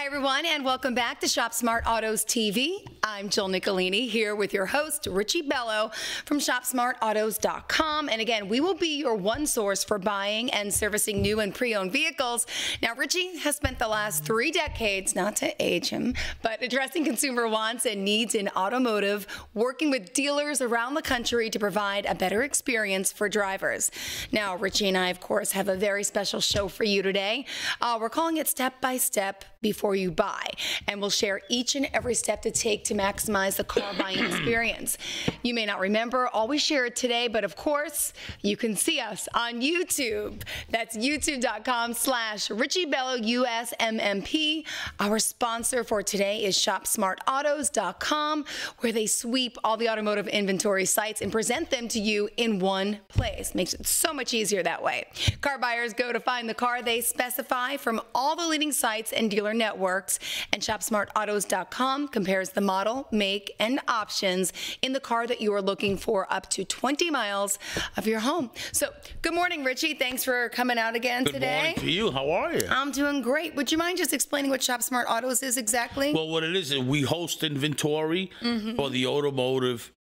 Hi, everyone, and welcome back to Shop Smart Autos TV. I'm Jill Nicolini here with your host, Richie Bello from ShopSmartAutos.com. And again, we will be your one source for buying and servicing new and pre-owned vehicles. Now, Richie has spent the last 3 decades, not to age him, but addressing consumer wants and needs in automotive, working with dealers around the country to provide a better experience for drivers. Now, Richie and I, of course, have a very special show for you today. We're calling it Step by Step Before You Buy, and we'll share each and every step to take to maximize the car buying experience. You may not remember all we shared today, but of course, you can see us on YouTube. That's youtube.com/Richie Bello USMMP. Our sponsor for today is ShopSmartAutos.com, where they sweep all the automotive inventory sites and present them to you in one place. Makes it so much easier that way. Car buyers go to find the car they specify from all the leading sites and dealer networks, and ShopSmartAutos.com compares the model, make, and options in the car that you are looking for up to 20 miles of your home. So, good morning, Richie. Thanks for coming out again today. Good morning to you. How are you? I'm doing great. Would you mind just explaining what Shop Smart Autos is exactly? Well, what it is we host inventory for the automotive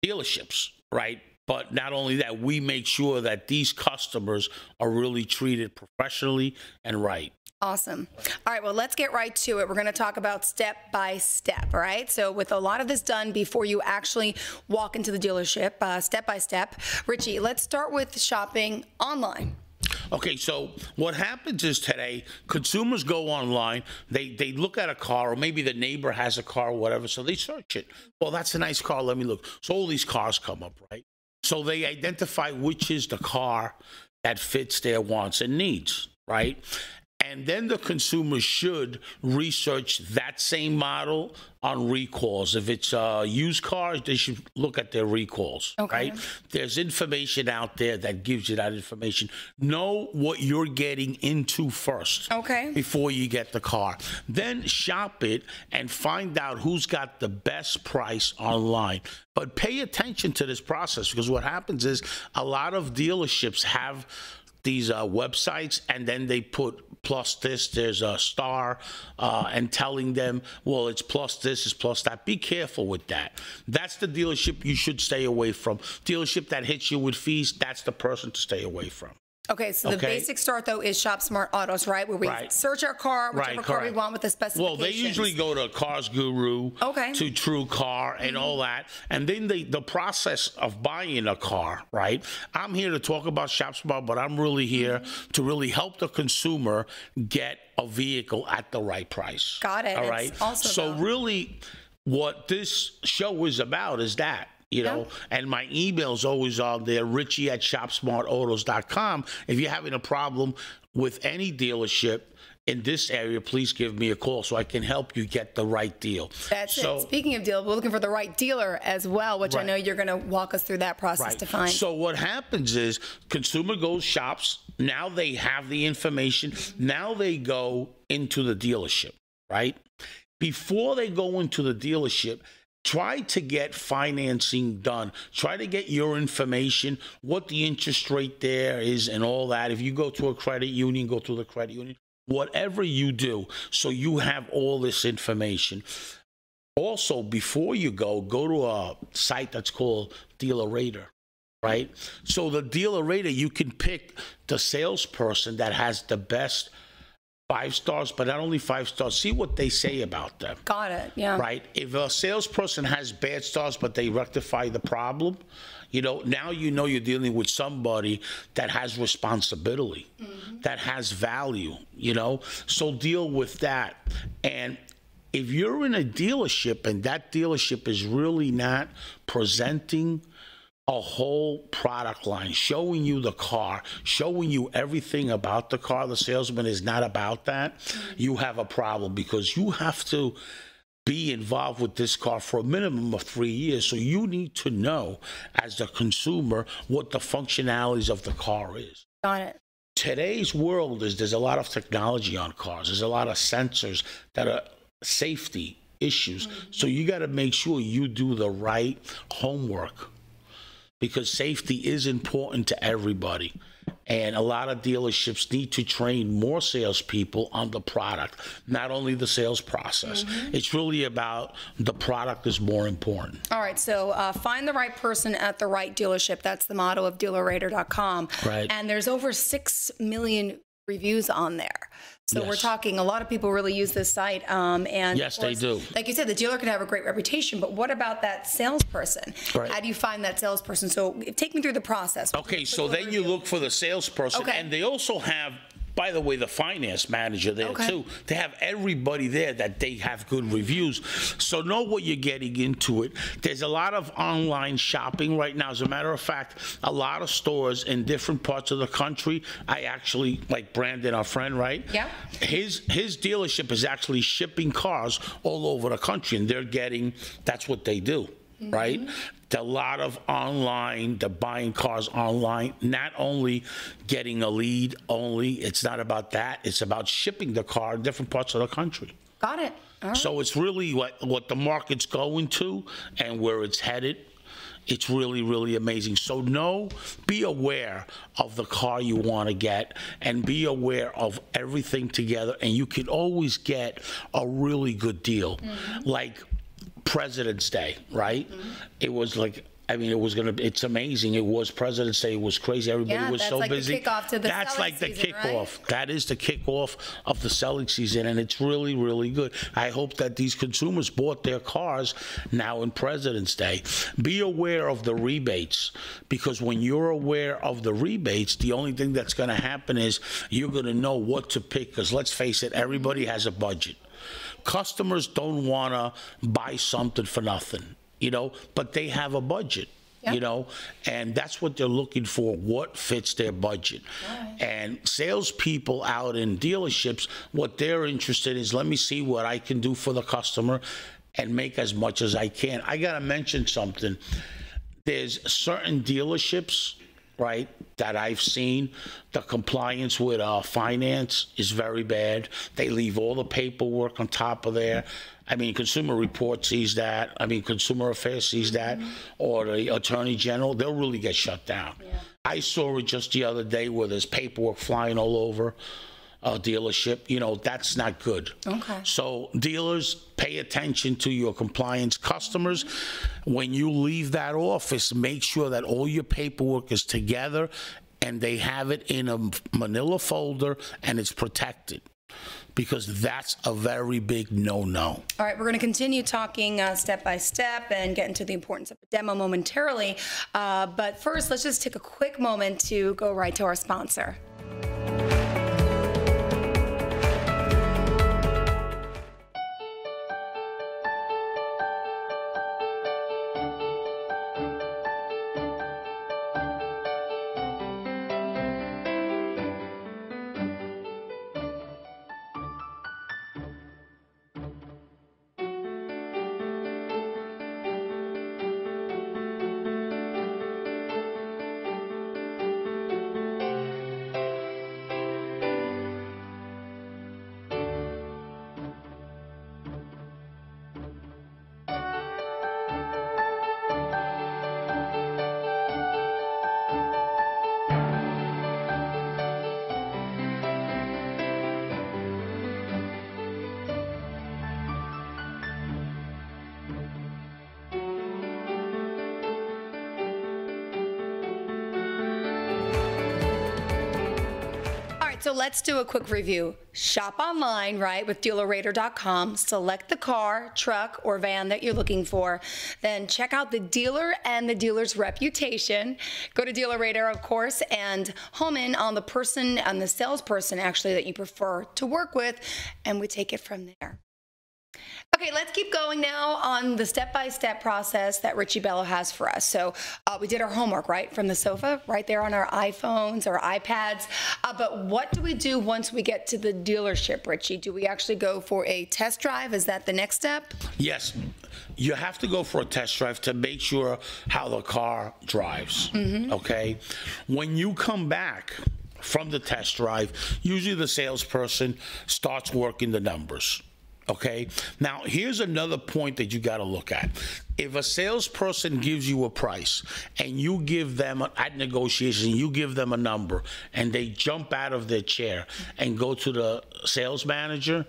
dealerships, right? But not only that, we make sure that these customers are really treated professionally and right. Awesome. All right, well, let's get right to it. We're going to talk about step by step, all right? So with a lot of this done before you actually walk into the dealership, step by step. Richie, let's start with shopping online. Okay, so what happens is today, consumers go online, they look at a car, or maybe the neighbor has a car or whatever, so they search it. Well, that's a nice car, let me look. So all these cars come up, right? So they identify which is the car that fits their wants and needs, right? And then the consumer should research that same model on recalls. If it's used cars, they should look at their recalls, right? There's information out there that gives you that information. Know what you're getting into first before you get the car. Then shop it and find out who's got the best price online. But pay attention to this process, because what happens is a lot of dealerships have these websites, and then they put plus this, there's a star, and telling them, well, it's plus this, it's plus that. Be careful with that. That's the dealership you should stay away from. Dealership that hits you with fees, that's the person to stay away from. Okay, so the basic start, though, is Shop Smart Autos, right? Where we search our car, whichever car we want with the specifications. Well, they usually go to Cars Guru, to True Car, and all that. And then the process of buying a car, right? I'm here to talk about Shop Smart, but I'm really here to really help the consumer get a vehicle at the right price. Got it. All right? So really, what this show is about is that. You know, and my email's always on there, Richie@ShopSmartAutos.com. If you're having a problem with any dealership in this area, please give me a call so I can help you get the right deal. That's it. Speaking of deal, we're looking for the right dealer as well, which I know you're going to walk us through that process to find. So what happens is consumer goes shops. Now they have the information. Now they go into the dealership, right? Before they go into the dealership, try to get financing done. Try to get your information, what the interest rate there is and all that. If you go to a credit union, go to the credit union. Whatever you do, so you have all this information. Also, before you go to a site that's called Dealer Rater, right? So the Dealer Rater, you can pick the salesperson that has the best 5 stars, but not only 5 stars. See what they say about them. Got it, yeah. Right? If a salesperson has bad stars, but they rectify the problem, you know, now you know you're dealing with somebody that has responsibility, that has value, you know? So deal with that. And if you're in a dealership and that dealership is really not presenting a whole product line, showing you the car, showing you everything about the car, the salesman is not about that, you have a problem, because you have to be involved with this car for a minimum of 3 years. So you need to know, as the consumer, what the functionalities of the car is. Got it. Today's world there's a lot of technology on cars. There's a lot of sensors that are safety issues. So you got to make sure you do the right homework, because safety is important to everybody. And a lot of dealerships need to train more salespeople on the product, not only the sales process. It's really about the product is more important. All right, so find the right person at the right dealership. That's the motto of DealerRater.com. Right. And there's over 6 million reviews on there. So we're talking, a lot of people really use this site. And yes, they do. Like you said, the dealer can have a great reputation, but what about that salesperson? Right. How do you find that salesperson? So take me through the process. Okay, so then you look for the salesperson. Okay. And they also have, by the way, the finance manager there too. They have everybody there that they have good reviews. So know what you're getting into it. There's a lot of online shopping right now. As a matter of fact, a lot of stores in different parts of the country. I actually, like Brandon, our friend, right? Yeah. His dealership is actually shipping cars all over the country, and they're getting, that's what they do. Right? A lot of online, they're buying cars online, not only getting a lead only, it's not about that, it's about shipping the car in different parts of the country. Got it. All right. So it's really what the market's going to and where it's headed. It's really, really amazing. So be aware of the car you want to get and be aware of everything together, and you can always get a really good deal. Like President's Day, right? It was like, I mean, it's amazing. It was President's Day. It was crazy. Everybody was so like busy. The kickoff to the that's like the season, kickoff. Right? That is the kickoff of the selling season, and it's really, really good. I hope that these consumers bought their cars now in President's Day. Be aware of the rebates, because when you're aware of the rebates, the only thing that's going to happen is you're going to know what to pick, because let's face it, everybody has a budget. Customers don't want to buy something for nothing, but they have a budget, and that's what they're looking for, what fits their budget. Right. And salespeople out in dealerships, what they're interested in is, let me see what I can do for the customer and make as much as I can. I got to mention something. There's certain dealerships, right, that I've seen, the compliance with finance is very bad. They leave all the paperwork on top of there. I mean, Consumer Report sees that. I mean, Consumer Affairs sees that, or the Attorney General. They'll really get shut down. Yeah. I saw it just the other day where there's paperwork flying all over a dealership. That's not good. Okay. So dealers, pay attention to your compliance. Customers, when you leave that office, make sure that all your paperwork is together and they have it in a manila folder and it's protected, because that's a very big no-no. All right, we're going to continue talking step by step and get into the importance of a demo momentarily. But first, let's just take a quick moment to go right to our sponsor. So let's do a quick review. Shop online, right, with DealerRater.com. Select the car, truck, or van that you're looking for. Then check out the dealer and the dealer's reputation. Go to DealerRater, of course, and home in on the person and the salesperson, actually, that you prefer to work with, and we take it from there. Okay, let's keep going now on the step-by-step process that Richie Bello has for us. So we did our homework, right, from the sofa, right there on our iPhones or iPads. But what do we do once we get to the dealership, Richie? Do we actually go for a test drive? Is that the next step? Yes. You have to go for a test drive to make sure how the car drives, okay? When you come back from the test drive, usually the salesperson starts working the numbers. Okay. Now, here's another point that you got to look at. If a salesperson gives you a price and you give them at negotiation, you give them a number and they jump out of their chair and go to the sales manager,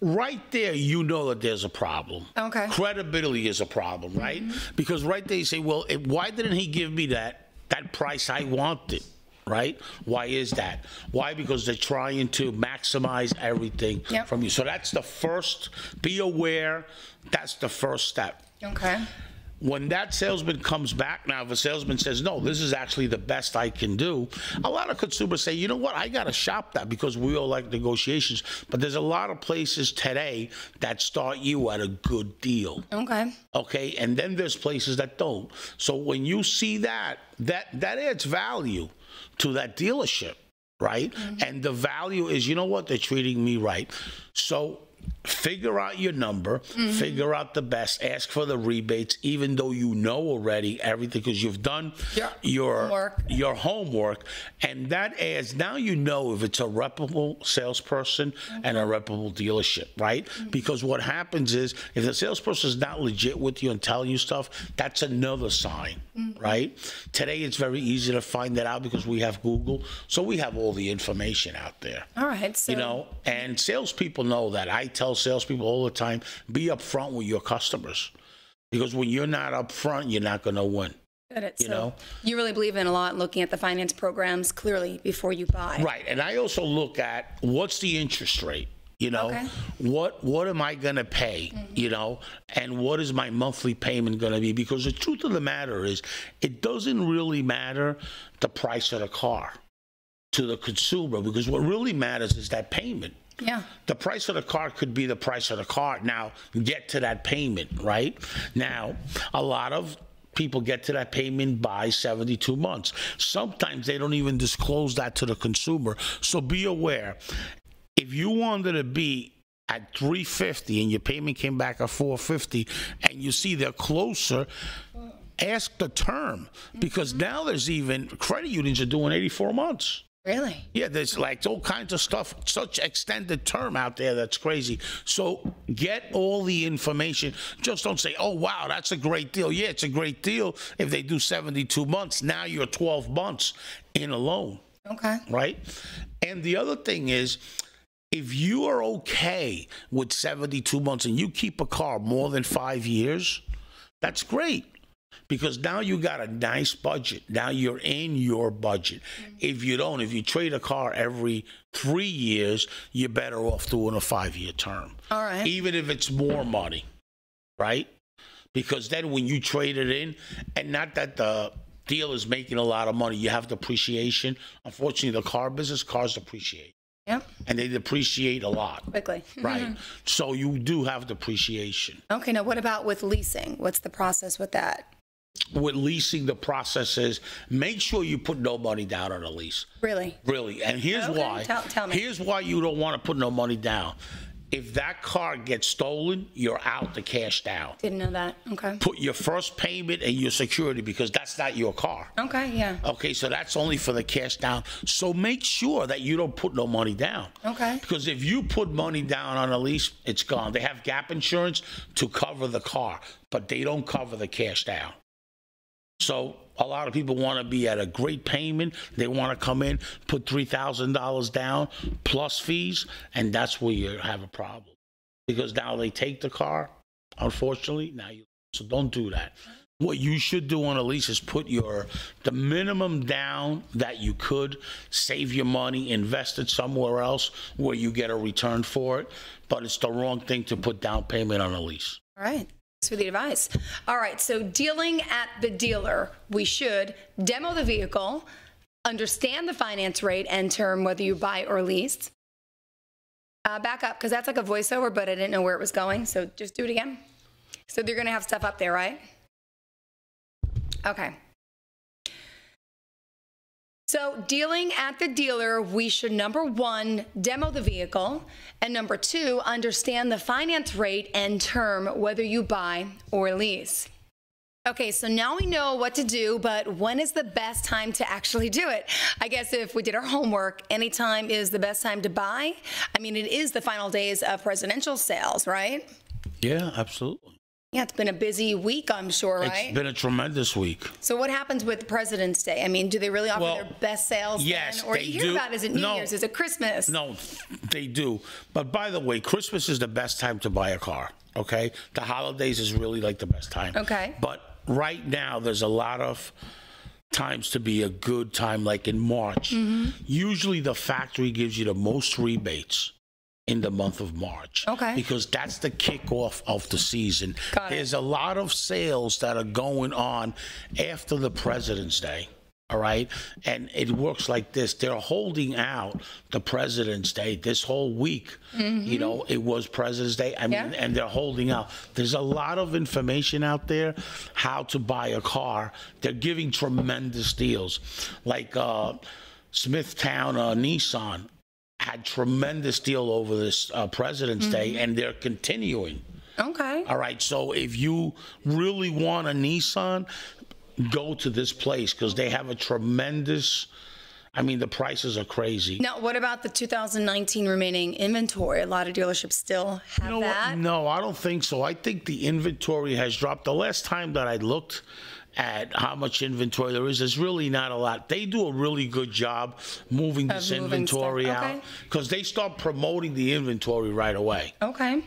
right there, you know that there's a problem. Okay. Credibility is a problem, right? Because right there you say, well, why didn't he give me that price I wanted? Right? Why is that? Why? Because they're trying to maximize everything from you. So that's the first. Be aware. That's the first step. Okay. When that salesman comes back, now if a salesman says, no, this is actually the best I can do, a lot of consumers say, you know what, I got to shop that because we all like negotiations. But there's a lot of places today that start you at a good deal. Okay. Okay, and then there's places that don't. So when you see that adds value to that dealership, right? And the value is, you know what, they're treating me right. So figure out your number, figure out the best, ask for the rebates, even though you know already everything because you've done your homework. And that adds, now you know if it's a reputable salesperson and a reputable dealership, right? Because what happens is if the salesperson is not legit with you and telling you stuff, that's another sign, right? Today it's very easy to find that out because we have Google, so we have all the information out there. All right. So, you know, and salespeople know that. I tell salespeople all the time, be upfront with your customers. Because when you're not upfront, you're not going to win. You know? You really believe in a lot looking at the finance programs clearly before you buy. Right. And I also look at what's the interest rate? You know, what am I going to pay? You know, and what is my monthly payment going to be? Because the truth of the matter is, it doesn't really matter the price of the car to the consumer, because what really matters is that payment. Yeah. The price of the car could be the price of the car. Now, get to that payment, right? Now, a lot of people get to that payment by 72 months. Sometimes they don't even disclose that to the consumer. So be aware. If you wanted to be at $350 and your payment came back at $450 and you see they're closer, ask the term, because now there's even credit unions are doing 84 months. Really? Yeah, there's like all kinds of stuff, such extended term out there that's crazy. So get all the information. Just don't say, oh, wow, that's a great deal. Yeah, it's a great deal if they do 72 months. Now you're 12 months in a loan. Okay. Right? And the other thing is, if you are okay with 72 months and you keep a car more than 5 years, that's great. Because now you got a nice budget. Now you're in your budget. If you don't, if you trade a car every 3 years, you're better off doing a 5-year term. All right. Even if it's more money, right? Because then when you trade it in, and not that the dealer is making a lot of money, you have depreciation. Unfortunately, the car business, cars depreciate. Yep. And they depreciate a lot. Quickly. Right. So you do have depreciation. Okay, now what about with leasing? What's the process with that? With leasing, the process is make sure you put no money down on a lease. Really? Really. And here's why. Tell me. Here's why you don't want to put no money down. If that car gets stolen, you're out the cash down. Didn't know that. Okay. Put your first payment and your security, because that's not your car. Okay, yeah. Okay, so that's only for the cash down. So make sure that you don't put no money down. Okay. Because if you put money down on a lease, it's gone. They have gap insurance to cover the car, but they don't cover the cash down. So a lot of people want to be at a great payment. They want to come in, put $3,000 down plus fees, and that's where you have a problem. Because now they take the car, unfortunately. So don't do that. What you should do on a lease is put the minimum down that you could, save your money, invest it somewhere else where you get a return for it. But it's the wrong thing to put down payment on a lease. All right. For the advice. All right, so dealing at the dealer, we should demo the vehicle, understand the finance rate and term, whether you buy or lease. Back up, because that's like a voiceover, but I didn't know where it was going, so just do it again. So they're going to have stuff up there, right? Okay. So dealing at the dealer, we should, number one, demo the vehicle, and number two, understand the finance rate and term, whether you buy or lease. Okay, so now we know what to do, but when is the best time to actually do it? I guess if we did our homework, anytime is the best time to buy. I mean, it is the final days of presidential sales, right? Yeah, absolutely. Yeah, it's been a busy week, I'm sure, right? It's been a tremendous week. So what happens with President's Day? I mean, do they really offer their best sales yes, then? Or they you hear do. about, is it New Year's? Is it Christmas? No, they do. But by the way, Christmas is the best time to buy a car, okay? The holidays is really like the best time. Okay. But right now, there's a lot of times to be a good time, like in March. Usually the factory gives you the most rebates in the month of March. Okay. Because that's the kickoff of the season. Got it. There's a lot of sales that are going on after the President's Day. All right. And it works like this. They're holding out the President's Day this whole week. You know, it was President's Day. I mean, and they're holding out. There's a lot of information out there how to buy a car. They're giving tremendous deals. Like Smithtown Nissan had tremendous deal over this President's Day, and they're continuing. Okay. All right. So if you really want a Nissan, go to this place because they have a tremendous, I mean, the prices are crazy. Now, what about the 2019 remaining inventory? A lot of dealerships still have that. No, I don't think so. I think the inventory has dropped. The last time that I looked at how much inventory there is, there's really not a lot. They do a really good job moving this inventory out because they start promoting the inventory right away. Okay.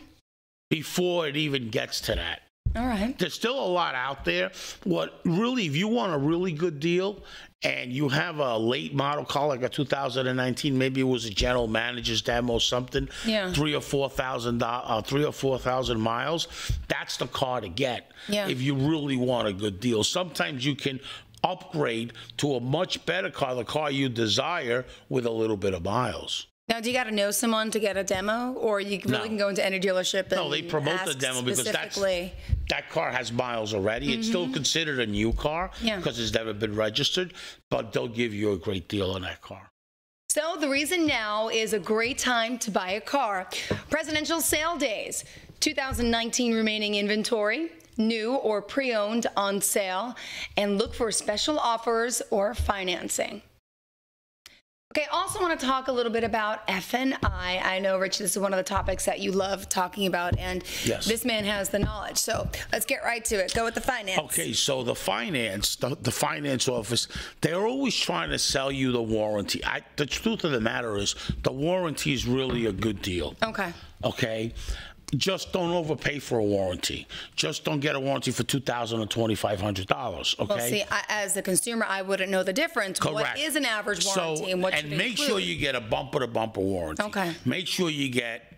Before it even gets to that. All right. There's still a lot out there. What really, if you want a really good deal and you have a late model car like a 2019, maybe it was a general manager's demo, something, 3,000 or 4,000 miles, that's the car to get if you really want a good deal. Sometimes you can upgrade to a much better car, the car you desire, with a little bit of miles. Now, do you got to know someone to get a demo, or you really can go into any dealership and they promote the demo because that car has miles already. It's still considered a new car because it's never been registered, but they'll give you a great deal on that car. So the reason now is a great time to buy a car. Presidential sale days, 2019 remaining inventory, new or pre-owned on sale, and look for special offers or financing. Okay, I also want to talk a little bit about F&I. I know, Rich, this is one of the topics that you love talking about, and this man has the knowledge. So let's get right to it. Go with the finance. Okay, so the finance, the finance office, they're always trying to sell you the warranty. The truth of the matter is the warranty is really a good deal. Okay. Okay. Just don't overpay for a warranty. Just don't get a warranty for $2,000 or $2,500. Okay. Well, see, as a consumer, I wouldn't know the difference. Correct. What is an average warranty, and what should make include? sure you get a bumper-to-bumper warranty. Okay. Make sure you get,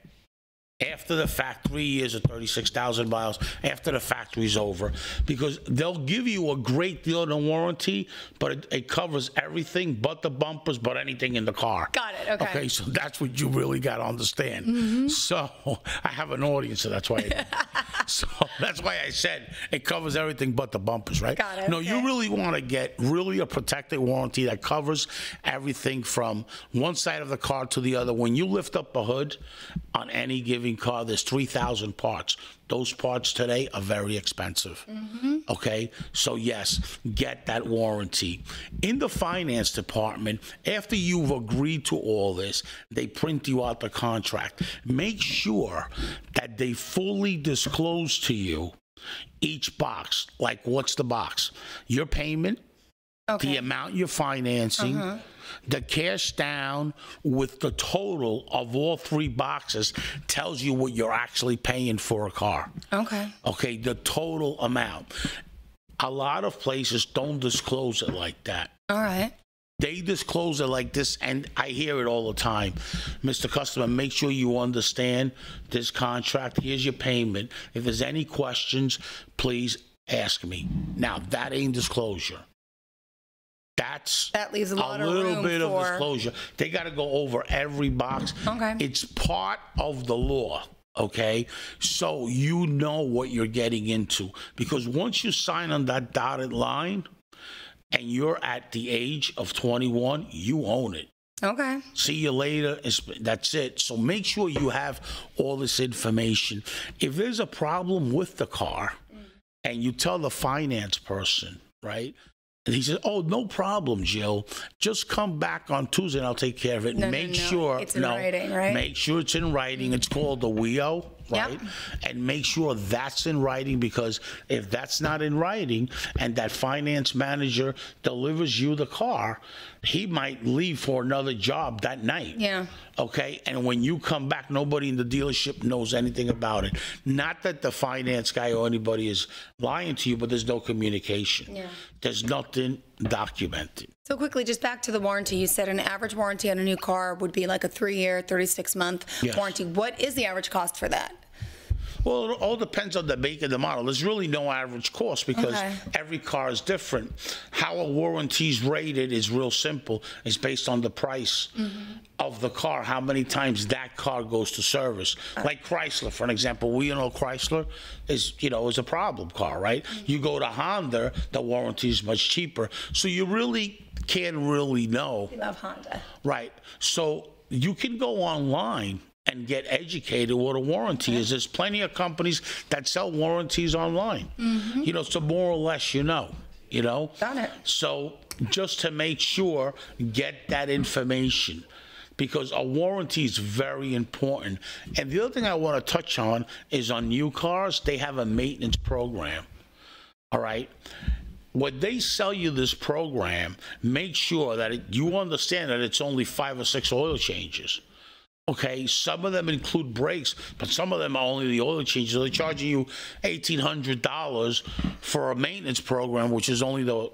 after the fact, 3 years or 36,000 miles after the factory's over, because they'll give you a great deal on the warranty, but it covers everything but the bumpers, but anything in the car. Got it. Okay. Okay, so that's what you really got to understand. So I have an audience, so that's why. So that's why I said it covers everything but the bumpers, right? Got it. No, you really want to get a protected warranty that covers everything from one side of the car to the other. When you lift up a hood on any given car, there's 3,000 parts. Those parts today are very expensive. Okay, so yes, get that warranty. In the finance department, after you've agreed to all this, they print you out the contract. Make sure that they fully disclose to you each box. Like, what's the box? Your payment, the amount you're financing, the cash down with the total of all 3 boxes tells you what you're actually paying for a car. Okay. Okay, the total amount. A lot of places don't disclose it like that. All right. They disclose it like this, and I hear it all the time. Mr. Customer, make sure you understand this contract. Here's your payment. If there's any questions, please ask me. Now, that ain't disclosure. That leaves a lot of little room bit for... of disclosure. They got to go over every box. Okay. It's part of the law. Okay, so you know what you're getting into, because once you sign on that dotted line and you're at the age of 21, you own it. Okay. See you later. That's it. So make sure you have all this information. If there's a problem with the car, and you tell the finance person, right? And he says, "Oh, no problem, Jill. Just come back on Tuesday and I'll take care of it." No, make no, no. sure It's in writing, right? Make sure it's in writing. It's called the WIO, right? Yep. And make sure that's in writing, because if that's not in writing and that finance manager delivers you the car, he might leave for another job that night. Yeah. Okay, and when you come back, nobody in the dealership knows anything about it. Not that the finance guy or anybody is lying to you, but there's no communication. Yeah. There's nothing documented. So quickly, just back to the warranty. You said an average warranty on a new car would be like a 3-year, 36-month Yes. warranty. What is the average cost for that? Well, it all depends on the make and the model. There's really no average cost, because every car is different. How a warranty is rated is real simple. It's based on the price of the car, how many times that car goes to service. Like Chrysler, for an example. We know Chrysler is a problem car, right? You go to Honda, the warranty is much cheaper. So you really can't really know. We love Honda. Right. So you can go online and get educated what a warranty is. There's plenty of companies that sell warranties online. So more or less, Got it. So just to make sure, get that information, because a warranty is very important. And the other thing I want to touch on is on new cars, they have a maintenance program. All right. When they sell you this program, make sure that you understand that it's only 5 or 6 oil changes. Okay, some of them include brakes, but some of them are only the oil changes. They're charging you $1,800 for a maintenance program, which is only the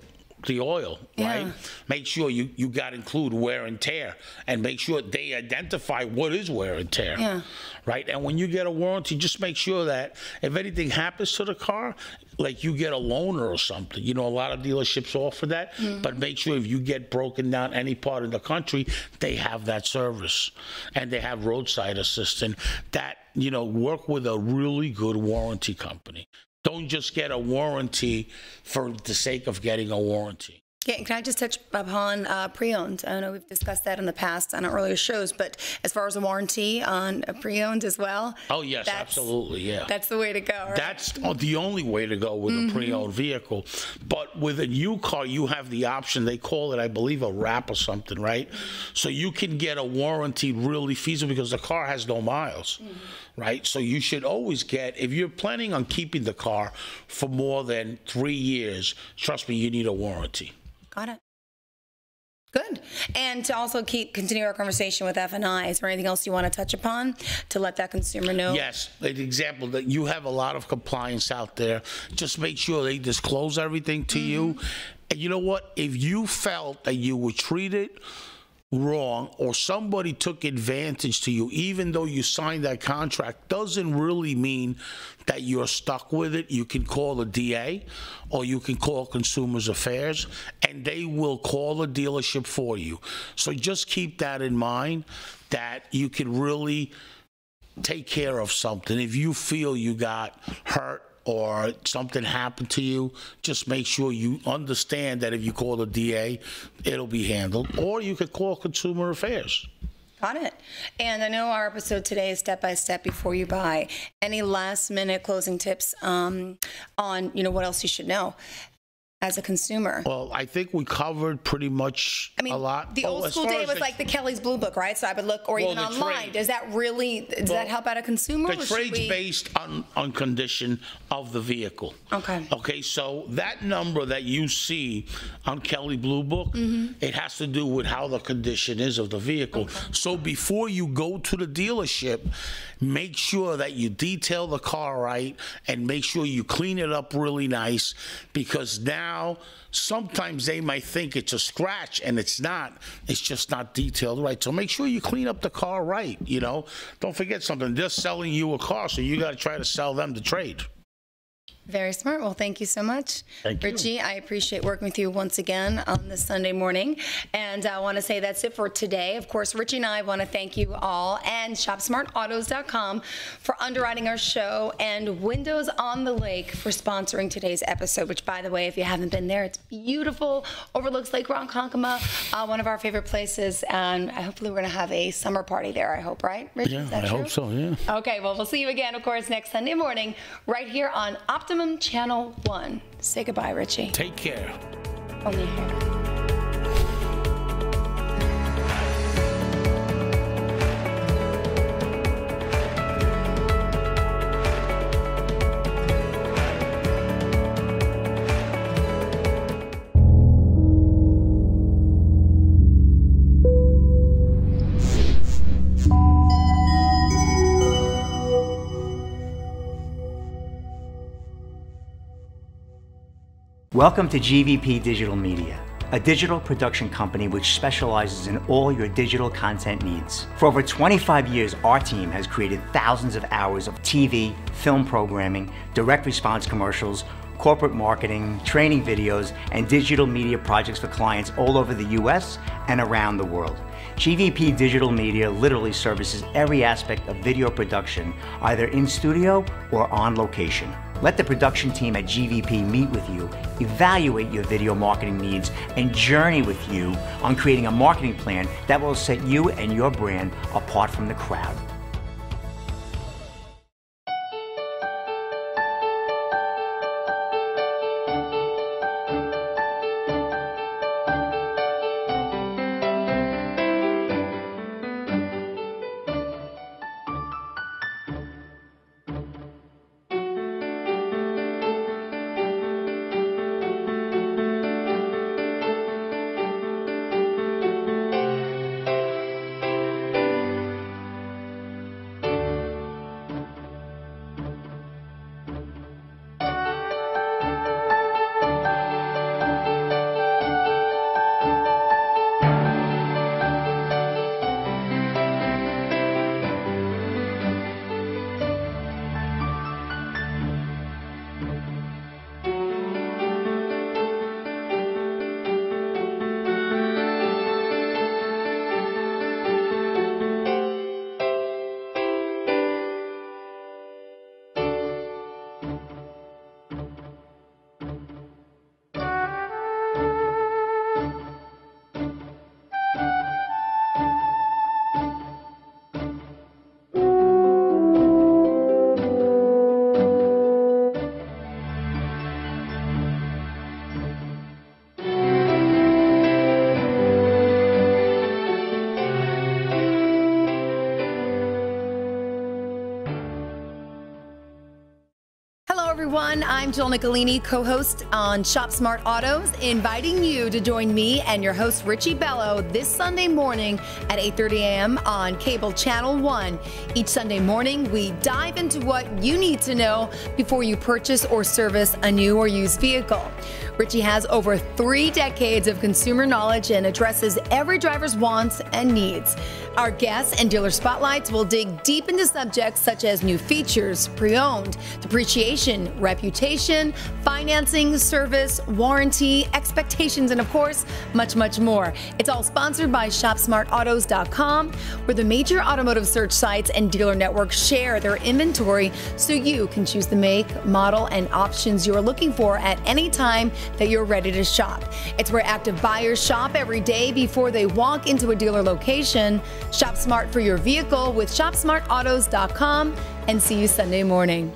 oil, right? Make sure you got to include wear and tear, and make sure they identify what is wear and tear, right? And when you get a warranty, just make sure that if anything happens to the car, like you get a loaner or something. A lot of dealerships offer that, but make sure if you get broken down any part of the country, they have that service, and they have roadside assistance that, work with a really good warranty company. Don't just get a warranty for the sake of getting a warranty. Yeah, can I just touch upon pre-owned? I know we've discussed that in the past on our earlier shows, but as far as a warranty on a pre-owned as well? Oh, yes, absolutely, yeah. That's the way to go, right? That's the only way to go with a pre-owned vehicle. But with a new car, you have the option. They call it, I believe, a wrap or something, right? So you can get a warranty really feasible because the car has no miles, right? So you should always get, if you're planning on keeping the car for more than 3 years, trust me, you need a warranty. Got it. Good. And to also continue our conversation with F&I, is there anything else you want to touch upon to let that consumer know? Yes. An example that you have a lot of compliance out there. Just make sure they disclose everything to you. And you know what? If you felt that you were treated wrong or somebody took advantage to you, even though you signed that contract, doesn't really mean that you're stuck with it. You can call the DA or you can call Consumers Affairs, and they will call the dealership for you. So just keep that in mind, that you can really take care of something. If you feel you got hurt or something happened to you, just make sure you understand that if you call the DA, it'll be handled. Or you could call Consumer Affairs. Got it. And I know our episode today is step-by-step before you buy. Any last-minute closing tips on, what else you should know as a consumer? Well, I think we covered pretty much a lot. The old school day was like the Kelly's Blue Book, right? So I would look, or even online. Does that that help out a consumer? The trade's based on condition of the vehicle. Okay. Okay, so that number that you see on Kelly Blue Book, it has to do with how the condition is of the vehicle. Okay. So before you go to the dealership, make sure that you detail the car right and make sure you clean it up really nice, because now sometimes they might think it's a scratch and it's not. It's just not detailed right. So make sure you clean up the car right, Don't forget something. They're selling you a car, so you got to try to sell them the trade. Very smart. Well, thank you so much, Richie. I appreciate working with you once again on this Sunday morning. And I want to say that's it for today. Of course, Richie and I want to thank you all and ShopSmartAutos.com for underwriting our show, and Windows on the Lake for sponsoring today's episode, which, by the way, if you haven't been there, it's beautiful. Overlooks Lake Ronkonkoma, one of our favorite places. And hopefully we're going to have a summer party there, I hope, right, Richie? Yeah, I hope so, yeah. Okay, well, we'll see you again, of course, next Sunday morning right here on Optimal Optimum Channel 1. Say goodbye, Richie. Take care. Only here. Welcome to GVP Digital Media, a digital production company which specializes in all your digital content needs. For over 25 years, our team has created thousands of hours of TV, film programming, direct response commercials, corporate marketing, training videos, and digital media projects for clients all over the US and around the world. GVP Digital Media literally services every aspect of video production, either in studio or on location. Let the production team at GVP meet with you, evaluate your video marketing needs, and journey with you on creating a marketing plan that will set you and your brand apart from the crowd. Everyone, I'm Jill Nicolini, co-host on Shop Smart Autos, inviting you to join me and your host Richie Bello this Sunday morning at 8:30 a.m. on cable channel 1. Each Sunday morning, we dive into what you need to know before you purchase or service a new or used vehicle. Richie has over 3 decades of consumer knowledge and addresses every driver's wants and needs. Our guests and dealer spotlights will dig deep into subjects such as new features, pre-owned, depreciation, reputation, financing, service, warranty, expectations, and of course, much, much more. It's all sponsored by ShopSmartAutos.com, where the major automotive search sites and dealer networks share their inventory so you can choose the make, model, and options you're looking for at any time that you're ready to shop. It's where active buyers shop every day before they walk into a dealer location. Shop smart for your vehicle with ShopSmartAutos.com, and see you Sunday morning.